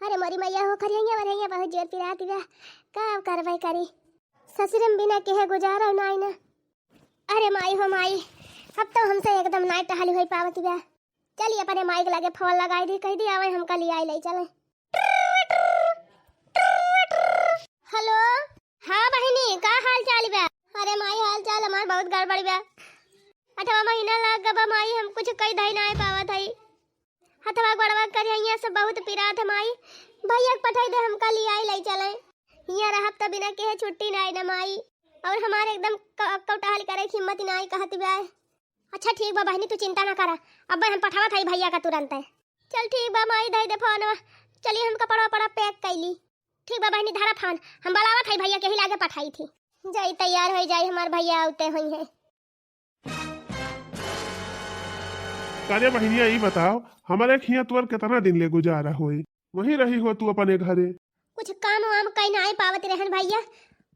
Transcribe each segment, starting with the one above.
अरे मोरी मैया हो खरिया बहुत जोर पिराती बा का करबै करी ससुरम बिना केहे गुजारा नाई ना। अरे माई हो माई अब तो हमसे एकदम नाई टहली हुई पावती बा। चलिए अपने माई के लगे फोन लगाई दी कह दी आवे हमका ले आई ले चले। हेलो हाँ बहिनी का हाल चाल बा? अरे माई हाल चाल हमार बहुत गड़बड़ बा। 8वां महीना लग गबा माई हम कुछ कई दही ना पावत हई। हथवा गड़वा करिया सब बहुत पिरात है माई भैया पठाई दे हमका ले आई ले चले। हिया रहब त बिना केहे छुट्टी नाई ना माई और हमारे एकदम कौटाहल करे हिम्मत नाई कहती बा। अच्छा ठीक बा बहनी तू चिंता ना करा अब हम पठावत हई भैया का तुरंत है। चल ठीक बा माई दे दे फोन। चलिए हम कपड़ा पड़ा पैक कैली। ठीक बा बहनी धारा फोन हम बुलावत हई भैया के ही लागे पठाई थी। जाई तैयार हो जाई हमार भैया आते हुई है। काले बहनिया ये बताओ हमारे खिया तुअर कितना दिन ले गुजारा होई वहीं रही हो तू अपने घरे? कुछ काम वाम कई ना पावती रहन भैया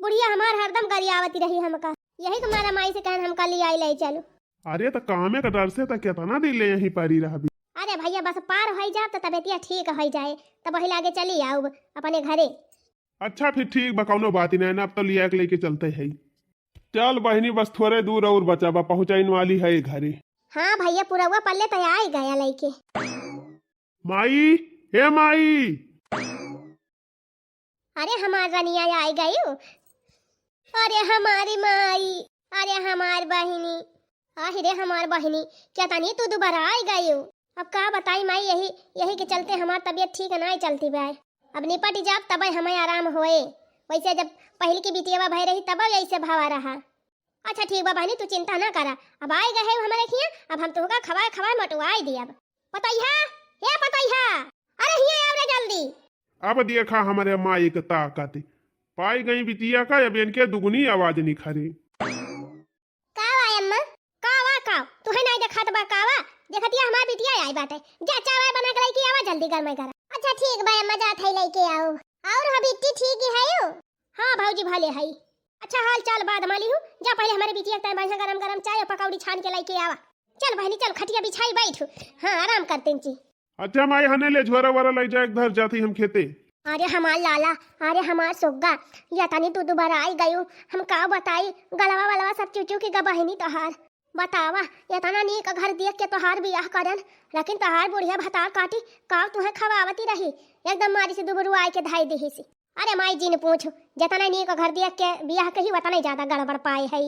बुढ़िया हमार हरदम गरियावती रही हमका यही तुम्हारा माई से कहन हमका ले आई ले चलो। अरे तो कामे का डर से तो कितना दिन ले यहीं पड़ी रहबी। अरे भैया बस पार हो जा तो तबियतिया ठीक हो जाए तब वही लागे चली आओ अपने घरे। अच्छा फिर ठीक बा कौनो बात ही नहीं ना अब तो लिया के लेके चलते है। चल बहनी बस थोड़े दूर और बचा बा पहुंचाइन वाली है घरे। हाँ भैया पूरा हुआ पल्ले तो आ ही गया लेके। माई हे माई अरे हमार रनिया आई गई। अरे हमारी माई अरे हमार बहिनी आहिरे हमार बहिनी क्या तानी तू दोबारा आई गई। अब का बताई माई यही के चलते हमार तबीयत ठीक नहीं चलती बा। अब निपट जाब तब हमें आराम होए वैसे जब पहले की बिटिया भय रही तब ऐसे भावा रहा। अच्छा ठीक बा बहनी तू चिंता ना करा अब आए गए हमारे खिया अब हम तुमका खवाए खवाए मटवाई दिया पतैहा हे पतैहा अरे हिया आव रे जल्दी। अब देखा हमारे माई की ताकत पाई गई बिटिया का अब इनके दुगनी आवाज निखरी। कावा अम्मा कावा का तू है नहीं देखत बा कावा देखतिया हमार बिटिया आई बाटे जा चावल बना के लेके आवा जल्दी गरम कर। अच्छा ठीक बा अम्मा जा थई लेके आओ और ह बिट्टी ठीक है यो? हां भौजी भले है। अच्छा हाल चाल बाद माली हूँ जा पहले हमारे बिटिया के बढ़िया गरम गरम चाय और पकौड़ी छान के लेके आवा। चल बहनी चल खटिया बिछाई बैठ हाँ आराम करते जी। अच्छा माई हने ले झोरा वरा ले जाए घर जाती हम खेते। अरे हमार लाला अरे हमार सुग्गा या तनी तू दोबारा आई गयो हम का बताई गलवा वलवा सब चूचू की गबहिनी तोहार बतावा ये तना नी का घर देख के तोहार बियाह करन लेकिन तोहार बुढ़िया भतार काटी का तुहे खवावती रही एकदम मारी से दुबरू आई के धाई देही से। अरे माई जी ने पूछो जतना नी का घर देख के बियाह कही वतना ज्यादा गड़बड़ पाए है।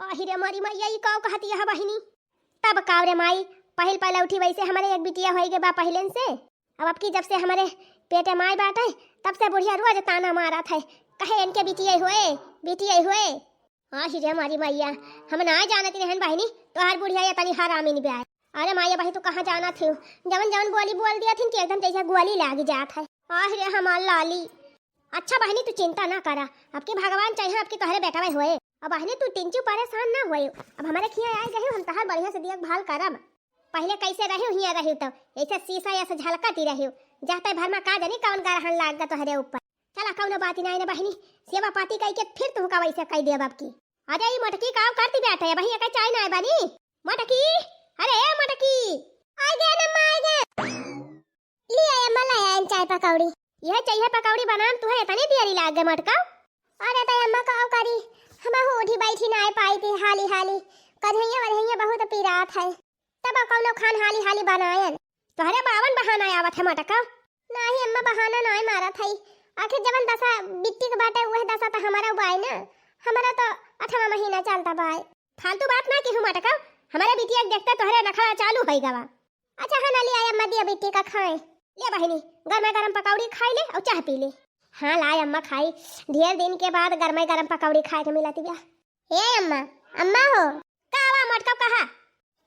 आहिरे मारी मैया ई का कहती है बहिनी तब काव रे माई पहले उठी वैसे हमारे एक बिटिया होई के बा पहले से अब की जब से हमारे पेटे माई बाटे तब से बुढ़िया रोज ताना मारा था कहे इनके बिटिया हुए। आहिरे मारी मैया हम ना जानती रहन बहिनी तोहार बुढ़िया या तनी हरामी नहीं ब्याह। अरे माया बही तू कहाँ जाना थी जवन जवन गोली बोल दिया थी कि एकदम जैसे गोली लाग जात है। आहिरे हमार लाली अच्छा बहनी तू चिंता ना करा आपके भगवान चाहे आपके तोहरे बेटा में होए। अब बहनी तू टिंचू परेशान ना होए अब हमारे खिया आए गए हम तहार बढ़िया से देखभाल करब। पहले कैसे रहे हिया रहे तो ऐसे शीशा ऐसे झलकती रहे जाते भर में का जानी कौन गरहन लाग गा तोहरे ऊपर। चला कौनो बात नहीं ना बहनी सेवा पाती कई के फिर तुमका वैसे कह देब अब की। अरे ये मटकी काम करती बैठे भैया का चाय ना बनी मटकी अरे ए मटकी आ गए ना माय गए ले आया मलाई आन चाय पकौड़ी यह चाहिए पकौड़ी बनाम तुहे इतनी देरी लाग गए मटका। अरे तो अम्मा का करी हम उठी बैठी ना पाई थी हाली हाली कन्हैया बहुत पीरात है तब कौनो खान हाली हाली बनायन तोहरे बावन बहाना आवत है मटका। नहीं अम्मा बहाना नहीं मारा थई आखिर जवन दशा बिट्टी के बाटे वह दशा तो हमारा बाई ना हमारा तो 8वां महीना चलता बाई। फालतू बात ना की हूं मटका हमारे बिटिया देखते तोहरे नखरा चालू हो गवा। अच्छा हाँ ना ले आया अम्मा दिया बिट्टी का खाए ले बहनी गरमा गरम पकौड़ी खाई ले और चाय पी ले। हाँ लाए अम्मा खाई ढेर दिन के बाद गरमा गरम पकौड़ी खाए के मिला तिया। हे अम्मा अम्मा हो कावा मटका कहा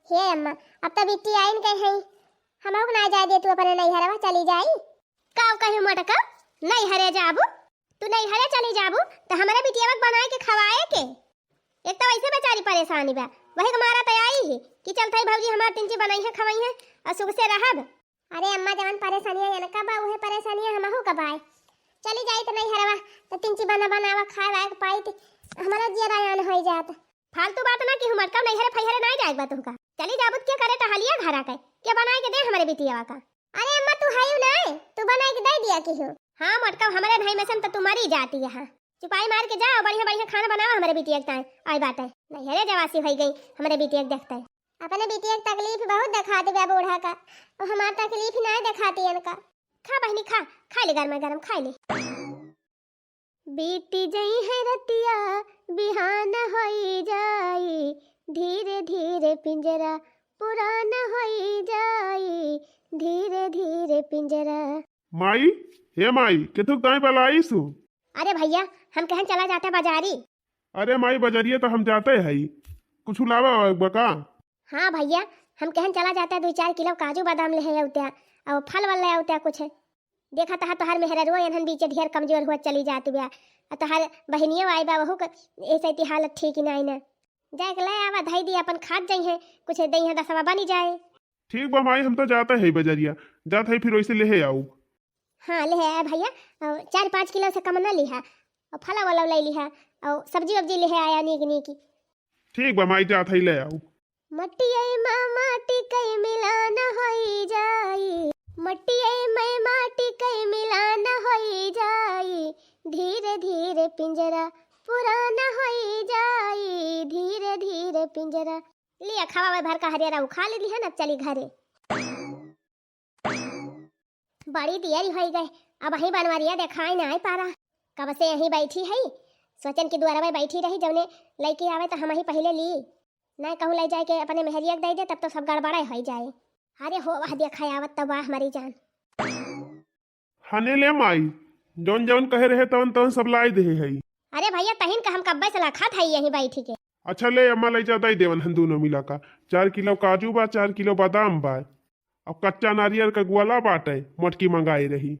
हे अम्मा अब तो बिट्टी आइन कहीं है हमहु को ना जाए दे तू अपने नहीं हरवा चली जाई काव कहीं मटका नहीं हरे जाबू तू नहीं हरे चली जाबू तो हमारे बिटिया बनाए के खवाए के एक तो वैसे बेचारी परेशानी बा वही हमारा तैयारी है कि चलते भौजी हमार तिंची बनाई है खवाई है और सुख से रहब। अरे अम्मा जवन परेशानियां है ना कब वह परेशानियां हमहु कब आए चली जाई तो नहीं हरवा तो तिंची बनावा खाए पाई तो हमारा जिया यान हो जात। फालतू बात ना कि हमर का नहीं हरे फैहरे नहीं जाएगा तुमका चली जाबुत के करे टहलिया घरा के बनाए के दे हमारे बिटिया का। अरे अम्मा तू हायू ना तू बनाए के दे लिया की हूँ। हाँ मोटका हमारे ढाई में से तो तुम्हारी जाती है। चुपाई मार के जाओ, बढ़िया बढ़िया खाना बनाओ हमारे बिटिया के आई बात है। नहीं अरे जवासी हो गई हमारे बिटिया देखते है। अपने बिटिया की तकलीफ बहुत दिखाती है बूढ़ा का, और हमारी तकलीफ नहीं दिखाती है इनका। खा बहनी खा, खा ले गरमा गरम खा ले। बीती जई है रतिया बिहान होई जाई, धीरे धीरे पिंजरा पुराना होई जाई, धीरे धीरे पिंजरा। माई, हे माई, कितु ताई पलाई सु? अरे भैया हम कहीं चला जाते बाजारी। अरे माई बजरिए तो हम जाते हैं, कुछ लावा बका? हाँ भैया हम कहीं चला जाता है, 2-4 किलो काजू बादाम ले आउते और फल वाल ले आउते कुछ। देखा तहा तोहर मेहररुआ एहन बीचे ढेर कमजोर हुआ चली जाती बा, और तोहर बहनियों आई बा वहू ऐसे हालत ठीक ही नहीं ना। जाए के ले आवा धई दी अपन खाद जाई है, कुछ दई है 10 बनी जाए। ठीक बा माई, हम तो जाते हैं बजरिया, जाते हैं फिर वैसे ले आऊ। हाँ ले आया भैया, और 4-5 किलो से कम न लिहा, और फला वाला ले लिहा, और सब्जी वब्जी ले आया नीक नीकी। ठीक बा माई, जाते ही ले आऊ। मटिया माटी कई मिलान होई जाई, मटिया में माटी कई मिलान होई जाई, धीरे धीरे पिंजरा पुराना होई जाई, धीरे धीरे पिंजरा। लिया खावा भर का हरिया खा ली है ना, चली घरे। बड़ी देरी हो गई, अब वही बनवारिया दिखाई नहीं पारा, कब से यहीं बैठी है, सोचन की द्वारा में बैठी रही, जौने लड़की आवे तो हम ही पहले ली, नहीं कहूँ ले जाए के अपने मेहरिया दे दे, तब तो सब गड़बड़ा हो जाए। अरे हो वाह देखा आवत तब वाह हमारी जान। हने ले माई, जौन जौन कहे रहे तवन तवन सब लाई दे है। अरे भैया तहिन का हम कब्बे से लखा था यहीं बैठी के। अच्छा ले अम्मा ले जाता ही देवन हम दोनों मिला का, 4 किलो काजू बा, 4 किलो बादाम बा, अब कच्चा नारियल का ग्वाला बाटे मोटकी मंगाई रही,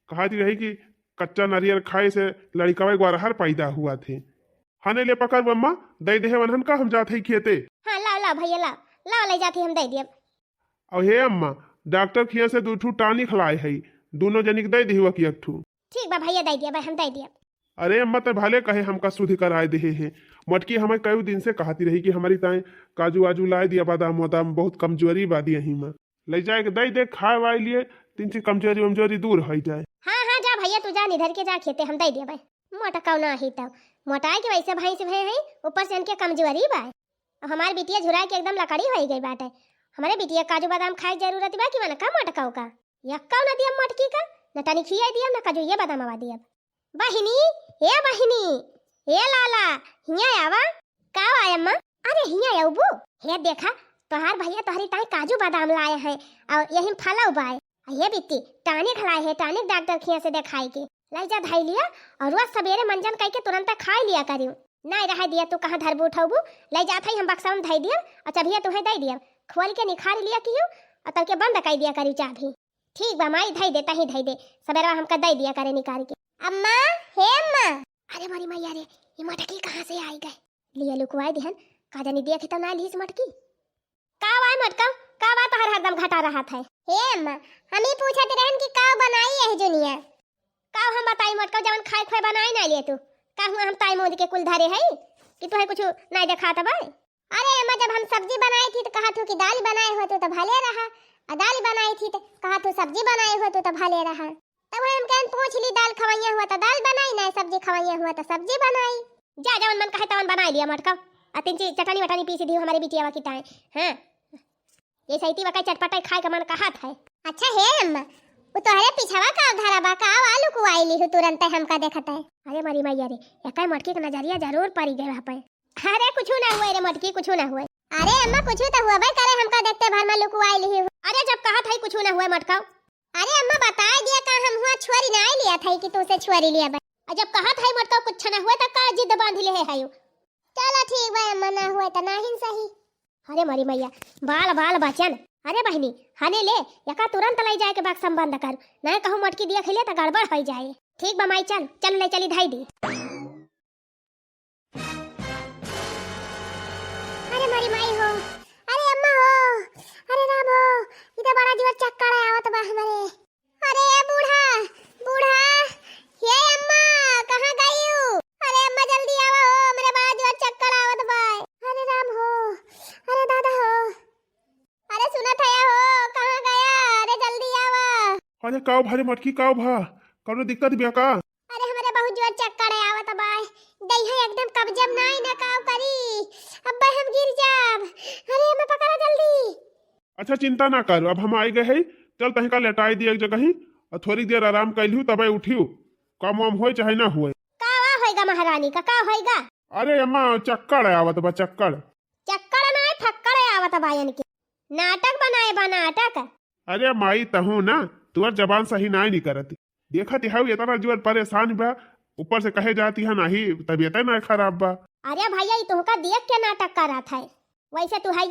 कहाती रही कि कच्चा नारियल खाए से लड़का ग्वारहर पैदा हुआ थे। हने ले पकड़ अम्मा, दे दे वनहन का, हम जाते ही खेते। हाँ लाओ लाओ भैया लाओ लाओ, ले जाती हम दे दिए। और हे अम्मा, डॉक्टर खिया से 2 ठू टानी खिलाए है, दोनों जनिक दे दी कि एक ठू। ठीक बा भैया दे दिया भाई, हम दे दिया। अरे अम्मा तो भले कहे हमका शुद्ध कराए दे है, मटकी हमें कई दिन से कहती रही कि हमारी ताए काजू वाजू लाए दिया, बादाम वादाम बहुत कमजोरी बादी यहीं में ले जाए दे दे खाए वाए लिए, 3 से कमजोरी वमजोरी दूर हो जाए। हाँ हाँ जा भैया तू जा निधर के जा खेते, हम दे दिया भाई। मोटा कौना ही तब मोटाई के वैसे भाई से भय है, ऊपर से इनके कमजोरी बा, और हमारी बिटिया झुरा के एकदम लकड़ी हो गई बाटे। हमारे बिटिया काजू बादाम खाए जरूरत बा कि मन का मोटका का यक्का न दिया मटकी का, न तनी खिया दिया न काजू ये बादाम आवा दिया। बहिनी हे बहिनी हे लाला हिया आवा का आया अम्मा? अरे हिया आउबू, हे देखा तोहार भैया तोहरी ताई काजू बादाम लाए हैं, और यही फला उबाए, ये बिट्टी टानिक खिलाए है, टानिक डॉक्टर खिया से दिखाई के लाई जा धाई लिया, और रोज सवेरे मंजन कह के तुरंत खा लिया करियो। नहीं रह दिया तू कहाँ धरबू उठाबू, ले जात है हम बक्सा में धाई दिया, और चाबिया तुम्हें दे दिया, खोल के निखार लिया कियो, और तब के बंद कर दिया करी चाबी। ठीक बा माई धाई देता ही धाई दे, सवेरे हमका दे दिया करे निकाल के। अम्मा हे अम्मा, अरे मारी मैया रे ये मटकी कहाँ से आई गए, लिया लुकवाई दिहन का जानी देखे तो ना लीस मटकी का वाई मटका का बात हर हरदम घटा रहा था। हे अम्मा हम ही पूछत रहन कि का बनाई है जुनिया, का हम बताई मटका जवन खाए खाए बनाई ना लिए तू, का हुआ हम ताई मोद के कुल धरे है कि तू है कुछ नहीं दिखाता भाई। अरे अम्मा जब हम सब्जी बनाई थी तो कहा तू कि दाल बनाए हो तो भले रहा, और दाल बनाई थी तो कहा तू सब्जी बनाए हो तो भले रहा, तब हम कहन पूछ ली दाल खवाइया हुआ तो दाल बनाई, ना सब्जी खवाइया हुआ तो सब्जी बनाई। जा जवन मन कहे तवन बना लिया मटका, और 3 चीज चटनी वटनी पीसी दी हमारे बिटिया की ताए। हां ये सहीती वका चटपटाई खाए का मन कहा था। अच्छा हे अम्मा वो तोहरे पिछवा का धारा बा का आलू को आईली हो तुरंत हमका देखत है। अरे मारी मैया रे एका मटकी का नजरिया जरूर पड़ी गए वहां पे। अरे कुछ ना हुए रे मटकी, कुछ ना हुए। अरे अम्मा कुछ तो हुआ भाई करे हमका देखते भर में लुक आईली हो। अरे जब कहा था कुछ ना हुए मटका, अरे अम्मा बता दिया का हम हुआ छुरी ना लिया था कि तू से छुरी लिया बा, और जब कहा था मटका कुछ ना हुए तो का जिद बांध ले है हायो। चलो ठीक बा अम्मा ना हुए तो ना ही सही। अरे मारी मैया बाल बाल बचन, अरे बहनी हने ले यका तुरंत ले जाए के बक्सा में बंद कर, ना कहूं मटकी दिया खिले तो गड़बड़ हो जाए। ठीक बा माई चल चल ले चली धाई दी। अरे मारी माई हो, अरे अम्मा हो, अरे राम हो, इधर बड़ा जीवर चक्कर आवत बा हमारे। अरे बूढ़ा बूढ़ा ये अम्मा कहां गई हो? अरे अम्मा जल्दी आवा हो, मेरे बड़ा जीवर चक्कर आवत बा। अरे राम हो, अरे दादा हो, अरे सुना था हो कहां गया? अरे जल्दी आवा। अरे काव भारे मटकी काव भा कौनो दिक्कत बिया का? अरे हमारे बहुत जोर चक्कर है आवत बाय दई है एकदम कब्जम नाई ना काव करी अब्बा हम गिर जाब अरे हमें पकड़ा जल्दी। अच्छा चिंता ना कर, अब हम आई गए है, चल तही का लेटाई दी एक जगह ही और थोड़ी देर आराम कैलू तब उठियो, कम वम होए चाहे ना हुए। का होएगा महारानी का होएगा? अरे अम्मा चक्कर है आवत बा चक्कर। चक्कर ना फक्कर है आवत बायन के नाटक बनाए बा नाटक। अरे माई तहू ना तुअर जबान सही ना नहीं करती, देखत है इतना जुअर परेशान बा, ऊपर से कहे जाती है नहीं तबीयत ना खराब बा। अरे भैया ये तोहका देख के नाटक कर रहा था, वैसे तू है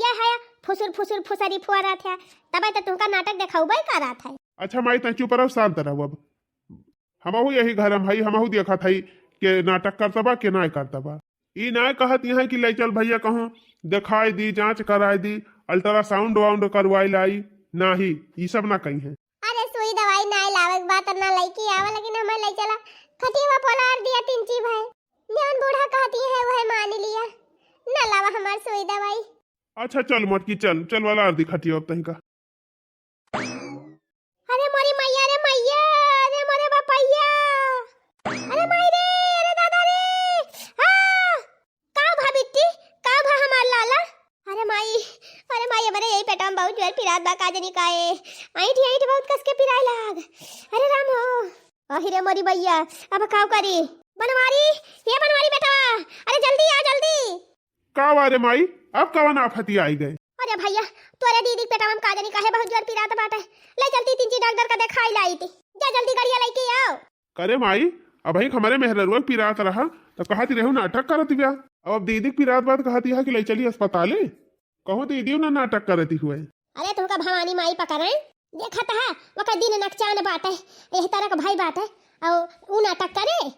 फुसुर फुसुर फुसरी फुआ रहा था तब तो तुमका नाटक देखाऊबे कर रहा था। अच्छा माई तय चुप रहो शांत रहो, अब हमहू यही घर में भाई हमहू देखा था कि नाटक करता बा कि ना करता बा। ई ना कहत यहाँ कि ले चल भैया कहूँ दिखाई दी जांच कराई दी अल्ट्रासाउंड वाउंड करवाई लाई, ना ही ये सब ना कही है। अरे सुई दवाई ना लावे बात ना लईकी आवा लेकिन हमें ले चला खटिवा पोलार दिया तीन ची भाई जान बूढ़ा कहती है वह मान लिया ना लावा हमार सुई दवाई। अच्छा चल मटकी चल चल वाला अर्धी खटियो अब तही का। अरे मोरी मैया रे मैया अरे मोरे बापैया अरे माई रे अरे दादा रे का भा बिट्टी का भा हमार लाला। अरे माई हमारे यही पेटा में बहुत जोर पिरात बा काजनी काए ऐठ बहुत कस के पिराए लाग। अरे राम हो अहिरे मोरी भैया अब काव करी बनवारी ये बनवारी बेटा अरे जल्दी आ जल्दी। का वारे माई अब कवन आफती आई गए? अरे भैया तोरे दीदी पेटा में काजनी काहे बहुत जोर पिरात बाटे ले चलती तीन डॉक्टर का दिखाई लाई थी जा जल्दी गाड़िया लेके आओ। करे माई अब भाई हमारे मेहररुआ पिरात रहा तो कहती रहू नाटक करती ब्या, अब दीदी पिरात बात कहती है कि ले चली अस्पताल कहूँ दीदी ना नाटक करती हुए। अरे तुमका भवानी माई पकड़े देखा था वका दिन नकचान बाटे यही तरह का भाई बाटे और ऊ नाटक करे।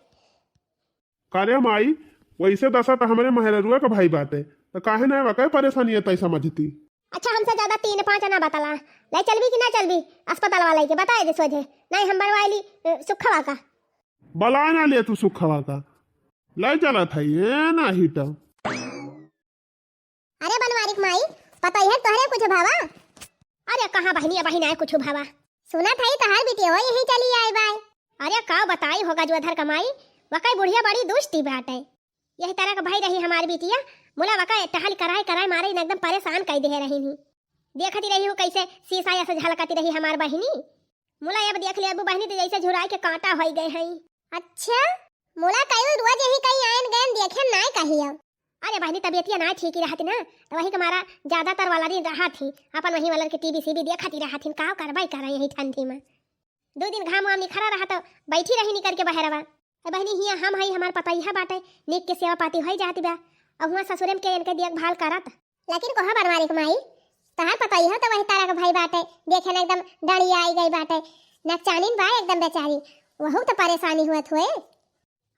करे माई वैसे दशा तो हमारे मेहररुआ का भाई बाटे तो काहे ना वका परेशानी है तय समझती। अच्छा हमसे ज्यादा 3-5 ना बताला ले चलबी कि ना चलबी अस्पताल वाले के बताए दे सोझे नहीं हम बनवाइली सुखवा का बला ना ले तू सुखवा का ले चला था ये ना ही तो। अरे बनवारी माई पता है तोहरे कुछ भावा? अरे कहाँ बहनी बहन आए कुछ भावा सुना था तहार बेटी हो यही चली आए बाय। अरे का बताई होगा जो अधर कमाई वकाई बुढ़िया बड़ी दुष्टी बाटे यही तरह का भाई रही हमारी बेटिया मुला वका टहल कराए मारे एकदम परेशान कर दे रही हूँ देखती रही हूँ कैसे शीशा ऐसे झलकती रही हमार बहनी मुला अब देख ले अबू बहनी तो जैसे झुराई के कांटा हो गए हैं। अच्छा मुला कई रोज यही कहीं आयन गैन देखे ना कही अब अरे बहनी तबियतिया ना ठीक ही रहती ना तो वही हमारा ज्यादातर वाला दिन रहा थी अपन वही वाला के टीवी सीवी देखती रहा थी का करवाई कर यही ठंडी में 2 दिन घाम वाम निखरा रहा तो बैठी रही निकर के बहरवा बहनी हिया हम हई हमार पता यह बाटे नीक के सेवा पाती हो जाती बा अब हुआ ससुरेम के इनके देखभाल करत लेकिन कोहा बनवारी माई तहार पता यह तो वही तारा का भाई बाटे देखे ना एकदम डड़ी आई गई बाटे नकचानीन बा एकदम बेचारी वहू तो परेशानी हुआ हुए।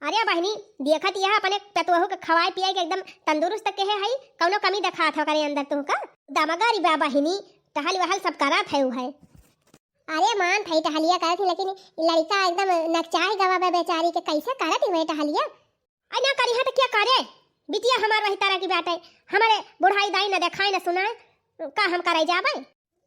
अरे बहनी देखत यह अपने पतवहू के खवाए पियाई के एकदम तंदुरुस्त के है कौनो कमी देखा था करे अंदर तुमका दामगारी बा बहनी टहल वहल सब करत है है। अरे मान थई टहलिया करत थी लेकिन लड़का एकदम नकचाई गवा बे बेचारी के कैसे करत ही टहलिया आई ना करी है तो क्या करे बिटिया हमार वही तरह की बात है हमारे बुढ़ाई दाई न देखाई न सुनाए का हम करे जाबे।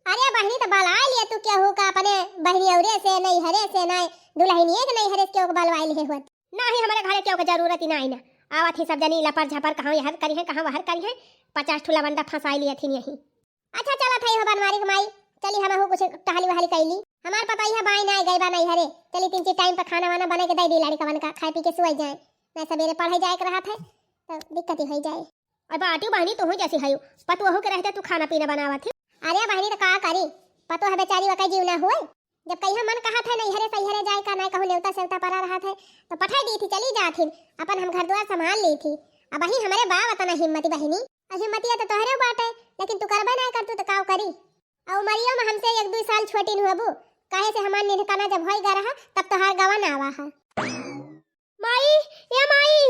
अरे बहनी तो बलवा लिया तू क्या हो का अपने बहनी औरे से नहीं हरे से नहीं दुल्हनिए के नहीं हरे के बलवाई ले होत ना ही हमारे घरे के जरूरत ही नहीं ना आवत ही सब जनी लपर झपर कहां यहर करी है कहां वहर करी है 50 ठुला बंदा फंसाई लिया थी यही। अच्छा चला था हो बनवारी माई चली हम हो कुछ टहली वहली कैली हमार पता ही है बाई ना गई बा नहीं हरे चली 3 टाइम पर खाना वाना बना के दे दी लड़का बन का खाए पी के सोई जाए मैं सवेरे पढ़ाई जाए के रहा था तो दिक्कत ही हो जाए। अब आटू बहनी तू जैसी है पतवहू के रहते तू खाना पीना बनावा थी। अरे बहनी तो का करी पतो है बेचारी वका जीव ना हुए जब कहीं मन कहा था नहीं हरे सही हरे जाए का नहीं कहूँ नेवता सेवता पड़ा रहा था तो पठाई दी थी चली जा थी अपन हम घर द्वार संभाल ली थी। अब वही हमारे बा वतना हिम्मती बहनी हिम्मती तो तोहरे बात है लेकिन तू करबा नहीं कर तू तो काव करी और मरियो में हमसे 1-2 साल छोटी नु अबू काहे से हमार निधकाना जब होई गा रहा तब तोहार गवन आवा है। माई ये माई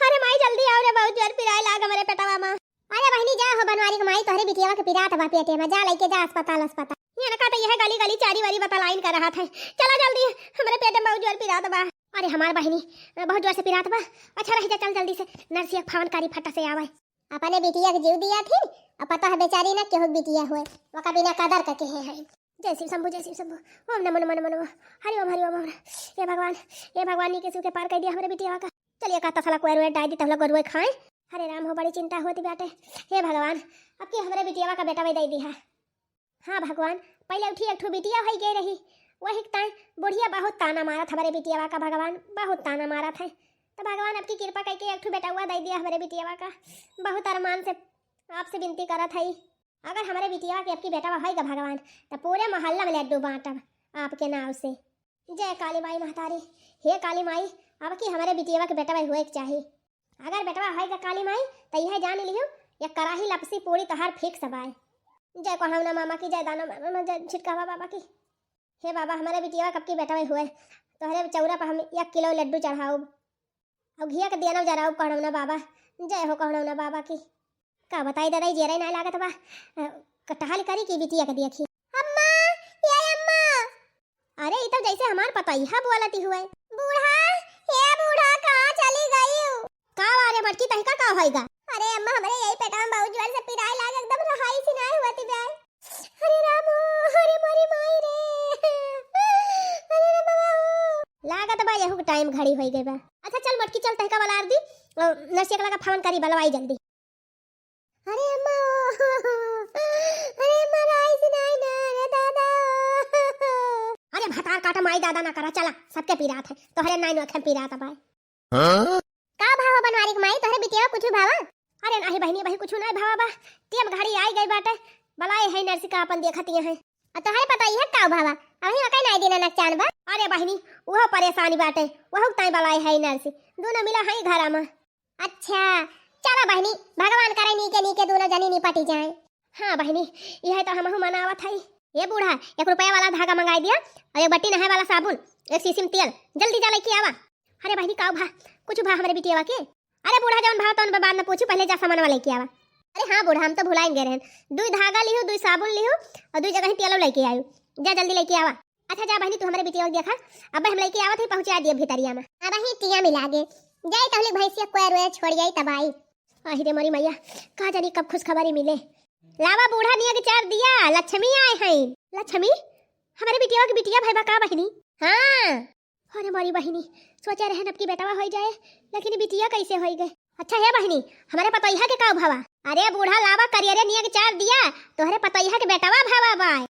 अरे माई जल्दी आओ रे बहुत जोर पिराए लाग हमारे पेटवा में। अरे बहनी जा हो बनवारी माई तोहरे बिटिया के पिरात बा पेटे में जा लेके जा अस्पताल ये ना कहता यह गली गली चारी वारी बतलाइन कर रहा था चला जल्दी हमारे पेट में बहुत जोर पिरात बा। अरे हमार बहनी बहुत जोर से पिरात बा अच्छा रही जा चल जल्दी से नर्सिया फोन करी फटा से आवे अपने बिटिया के जीव दिया थी अब पता है बेचारी ना केहू बिटिया हुए वका बिना कदर का के है जय शिव शंभु जय शिव शंभु। ओम नमो नमो नमो नमो। हरि ओम हरि ओम हरि। हे भगवान नी के पार कर दिया हमारे बिटिया का। चलिए का तसला कोई रोए डाई दी तब लोग रोए खाएं। हरे राम हो बड़ी चिंता होती बेटे। हे भगवान अब की हमारे बिटिया का बेटा दे दी है। हाँ भगवान पहले उठी एक ठो बिटिया हो गई रही वही ताई बुढ़िया बहुत ताना मारा था हमारे बिटिया का। भगवान बहुत ताना मारा था तो भगवान आपकी कृपा करके एक ठो बेटा हुआ दे दिया हमारे बिटिया का। बहुत अरमान से आपसे विनती करा था अगर हमारे बिटिया के आपकी बेटा होगा भगवान तो पूरे मोहल्ला में लड्डू बांटब आपके नाम से। जय काली माई महतारी। हे काली माई अब की हमारे बिटिया के बेटा हुए चाहिए। अगर बेटवा होगा काली माई तो यह जान लियो या कराही लपसी पूरी तहार फिक्स बाय। जय कोहमना मामा की जय दाना मामा जय छिटकावा बाबा की। हे बाबा हमारे बिटिया कब की बेटा हुए तो हरे चौरा पर हम 1 किलो लड्डू चढ़ाऊ और घिया के दिया जराऊ कहना बाबा। जय हो कहना बाबा की। का बताई दादा जेरा नहीं लागत बा कटहल करी की बिटिया के देखी। अम्मा ये अम्मा। अरे ये तो जैसे हमार पतैया बोलती हुए। बूढ़ा ये बूढ़ा कहाँ चली गई हो? का वारे मटकी तहका का होएगा? अरे अम्मा हमारे यही पेटा में बहुत जोर से पिराई लाग एकदम रहाई सी नहीं हुआ थी बे। अरे राम अरे मोरी माई रे। अरे बाबा लागत बा यहू टाइम घड़ी होई गई बा। अच्छा चल मटकी चल तहका वाला आर दी नरसिया का लगा फोन करी बलवाई जल्दी। अरे अम्मा अरे मराई सी नहीं ना रे दादा। अरे भतार काटा माई दादा ना करा चला सबके पीरात है तोहरे नाई नोखे पीरात बा। का भाव बनवारी के माई तोहरे बिटिया कुछ भावा? अरे नहीं बहनी भाई कुछ नहीं भावा बा। टेम घड़ी आई गई बाटे बलाई है नरसी का अपन देखती है तोहरे पता ही है का भावा अभी मकई नहीं देना नचान बा। अरे बहनी वो परेशानी बाटे वह ताई बलाई है नरसी दोनों मिला है घर में। अच्छा चला बहनी भगवान करे नीके दोनों जनी निपटी जाए। हाँ बहनी यह तो हमहू मनावत है। ये बूढ़ा 1 रुपया वाला धागा मंगाई दिया और 1 बट्टी नहाए वाला साबुन 1 शीशी में तेल जल्दी जा लेके आवा। अरे बहनी का भा कुछ भा हमारे बिटिया के? अरे बूढ़ा जवन भाव तो बाद में पूछू पहले जा सामान वाला लेके आवा। अरे हाँ बूढ़ा हम तो भुलाएंगे रहन 2 धागा लियो 2 साबुन लियो और 2 जगह तेल लेके आयो जा जल्दी लेके आवा। अच्छा जा बहनी तू हमारे बिटिया देखा अब हम लेके आवत है पहुंचा दिए भितरिया में। अब ही टिया मिला गे जाई तहले भैंसिया कोई रोए छोड़ जाई तबाई। आही रे मरी मैया कहा जानी कब खुशखबरी मिले। लावा बूढ़ा निया के 4 दिया लक्ष्मी आए हैं। लक्ष्मी हमारे बिटिया की बिटिया भाई का बहनी? हाँ अरे मरी बहनी सोचा रहे अब की बेटावा हो जाए लेकिन बिटिया कैसे हो गए। अच्छा है बहनी हमारे पतैया के का भावा? अरे बूढ़ा लावा करियरे निया के 4 दिया तोहरे पतैया के बेटावा भावा बाय।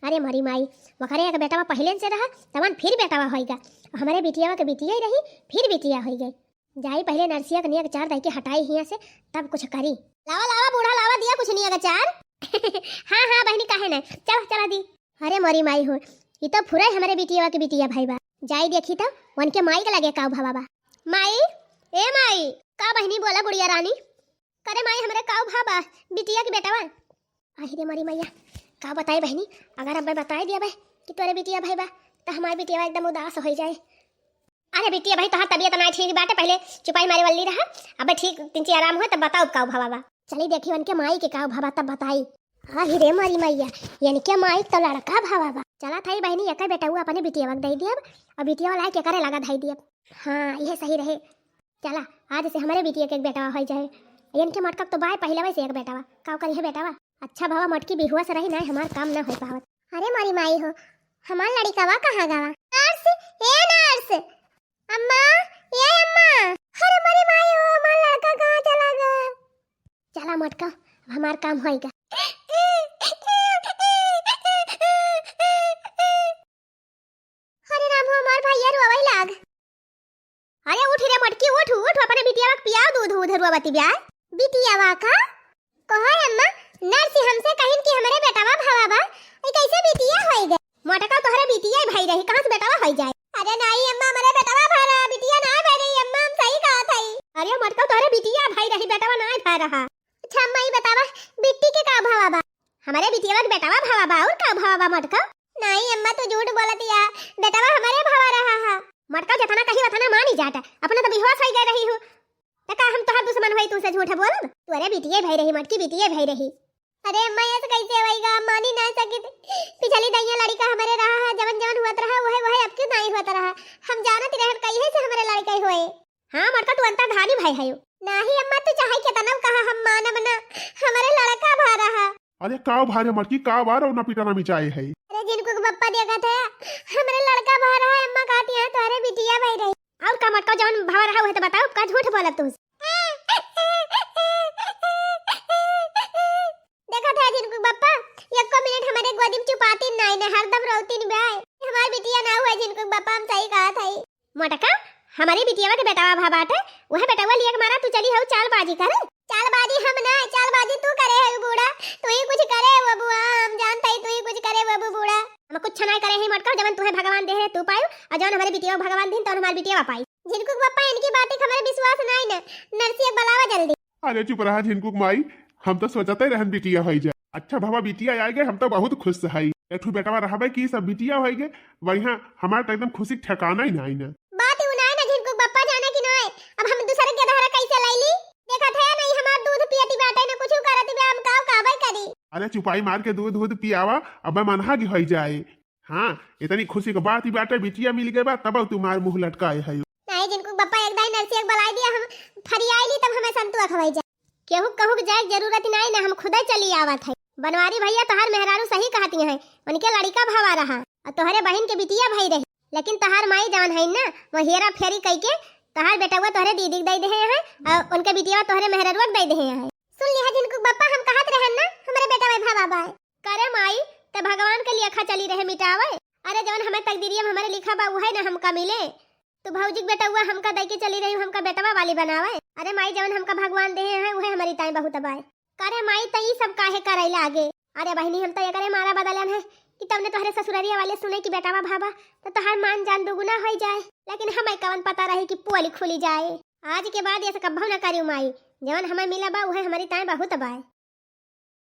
अरे मरी माई वखरे के बेटावा पहले से रहा तवन फिर बेटावा होएगा हमारे बिटिया के बिटिया ही रही फिर बिटिया हो गई। जाई पहले नरसिया के निया के 4 दई के हटाई हिया से तब कुछ करी। लावा लावा बूढ़ा लावा दिया कुछ निया के 4। हाँ हाँ बहनी काहे ना चल चला दी। अरे मरी माई हो ये तो फुराई हमारे बिटिया के बिटिया भाई बा। जाई देखी तो उनके माई के लगे का भावा बा। माई ए माई का बहनी बोला गुड़िया रानी? करे माई हमारे का भावा बिटिया की बेटावा? आही रे मरी मैया का बताई बहनी अगर अब बताई दिया भाई कि तोरे बिटिया भाई बा तो हमारे बिटिया एकदम उदास हो जाए। अरे बिटिया भाई तोहार तबियत नहीं ठीक बाटे पहले चुपाई मारे वाली रहा अब ठीक 3 आराम हो तब बताओ का भावा बा। चली देखी उनके माई के का भावा तब बताई। आही रे मरी मैया यानी क्या माई तो लड़का भावा बा। चला थाई बहनी एक बेटा हुआ अपने बिटिया वक दे दिया और बिटिया वाला के करे लगा धाई दिया। हाँ यह सही रहे। चला आज से हमारे बिटिया के एक बेटा हो जाए इनके मटका तो बाय पहले वैसे एक बेटावा का करी है बेटावा। अच्छा भावा मटकी बिहुआ से रही ना हमार काम ना हो पावत। अरे मारी माई हो हमार लड़का वा कहाँ गवा? नर्स ए नर्स अम्मा ये अम्मा। अरे मारी माई हो हमार लड़का कहाँ चला गया? चला मटका हमार काम होएगा। अरे राम हो हमार भैया रोवे लाग। अरे उठ रे मटकी उठ उठ अपने बिटिया का पियाओ दूध उधर रोवती ब्याह। बिटिया वा का कहो अम्मा नर्सी हमसे कहिन कि हमारे बेटावा भावा बा ए कैसे बिटिया होई गए? मटका तोहरे बिटिया भाई रही कहां से बेटावा होई जाए? अरे नहीं अम्मा हमारे बेटावा भाई बिटिया ना भाई रही अम्मा हम सही कहा था। अरे मटका तोहरे बिटिया भाई रही बेटावा ना भाई रहा। अच्छा अम्मा ये बतावा बिट्टी के का भावा बा? हमारे बिटिया का बेटावा भावा बा और का भावा बा मटका? नहीं अम्मा तू झूठ बोलती है बेटावा हमारे भावा रहा है। मटका जतना कही वतना मानी जाता अपना तो विश्वास हो गई रही हूं तका हम तोहर दुश्मन होई तू से झूठ बोलब? तू अरे बिटिया भाई रही मटकी बिटिया भाई रही। अरे अम्मा ये तो कैसे होएगा मानी ना सकी पिछली दैया लड़का हमारे रहा है जवन जवन हुआ रहा वही अब क्यों नहीं हुआ रहा हम जानत रहन कहिए से हमारे लड़का होए। हां मटका तू अंतर धानी भाई है नहीं अम्मा तू चाहे के तनव कहा हम मानब ना हमारे लड़का भा रहा अरे का भारे मटकी का बार और ना पीटा ना मिचाए है। अरे जिनको बप्पा देखा था हमारे लड़का भा रहा है, अम्मा कहती है तुम्हारे बिटिया भाई रही और का मटका जौन भा रहा है तो बताओ का झूठ बोला तू। देखा था जिनको बप्पा एक को मिनट हमारे गोदी में चुपाती नहीं ने हरदम रोती नहीं भाई हमारी बिटिया ना हुआ जिनको बप्पा हम सही कहा था। मोटका हमारी बिटिया के बेटावा भा बाटे वह बेटावा लिया मारा तू चली हो चालबाजी करे। चालबाजी हम ना चालबाजी तू करे है बूढ़ा, तू ही कुछ करे वो बुआ हम जानता ही तू ही कुछ करे वो बूढ़ा। हम कुछ नहीं करे ही मटका जब तुम्हें भगवान दे रहे तू पायो और जब हमारे बिटिया भगवान दिन तो हमारी बिटिया पाई। जिनको बप्पा इनकी बातें हमारे विश्वास नहीं ना नरसी एक बलावा जल्दी। अरे चुप रहा झिनकुक माई, हम तो सोचते रहन बिटिया हो जाए। अच्छा बाबा बिटिया आ गए हम तो बहुत खुश है। एक बेटावा रहा कि सब बिटिया हो गए बढ़िया हमारा तो एकदम खुशी ठिकाना ही नहीं ना। बात ही ना जिनको बप्पा जाने की नहीं अब हम दूसरे के धारा कैसे लाई ली देखा थे नहीं हमार दूध पियती बाटे ना कुछ करती बे हम काव काबई करी। अरे चुपाई मार के दूध पियावा अब मनहा की हो जाए। हाँ इतनी खुशी की बात ही बाटे बिटिया मिल गए बा तब तुम्हारे मुंह लटकाए है। नहीं जिनको बप्पा एक दाई नरसी एक बलाई दिया हम फरियाई ली तब हमें संतुआ खवाई जा केहू कहू जाए जरूरत नहीं ना हम खुद ही चली आवत है। बनवारी भैया तोहार मेहरारू सही कहती है उनके लड़का भावा रहा और तोहरे बहन के बिटिया भाई रही लेकिन तोहार माई जान है ना वो हेरा फेरी कई के तोहार बेटा हुआ तोहरे दीदी दे दे है और उनके बिटिया तोहरे मेहरारू दे दे है। सुन लिया जिनको बप्पा हम कहत रहन ना हमारे बेटा भाई भावा बाय करे माई ते भगवान के लिए खा चली रहे मिटावे। अरे जवन हमें तकदीरिया में हमारे लिखा बा वो है ना हमका मिले तो भौजी बेटा हुआ हमका दे के चली रही हमका बेटवा वाली बनावे। अरे माई जवन हमका भगवान दे है वह हमारी ताई बहुत बाय करे माई तई सब काहे करैला आगे। अरे बहनी हम तो करे मारा बदलन है कि तबने तोहरे ससुररिया वाले सुने कि बेटावा भाबा तो तोहार मान जान दुगुना हो जाए लेकिन हमें कवन पता रहे कि पोली खुली जाए। आज के बाद ऐसा कब्बो न करियो माई जवन हमें मिला बा वह हमारी ताई बहुत बाय।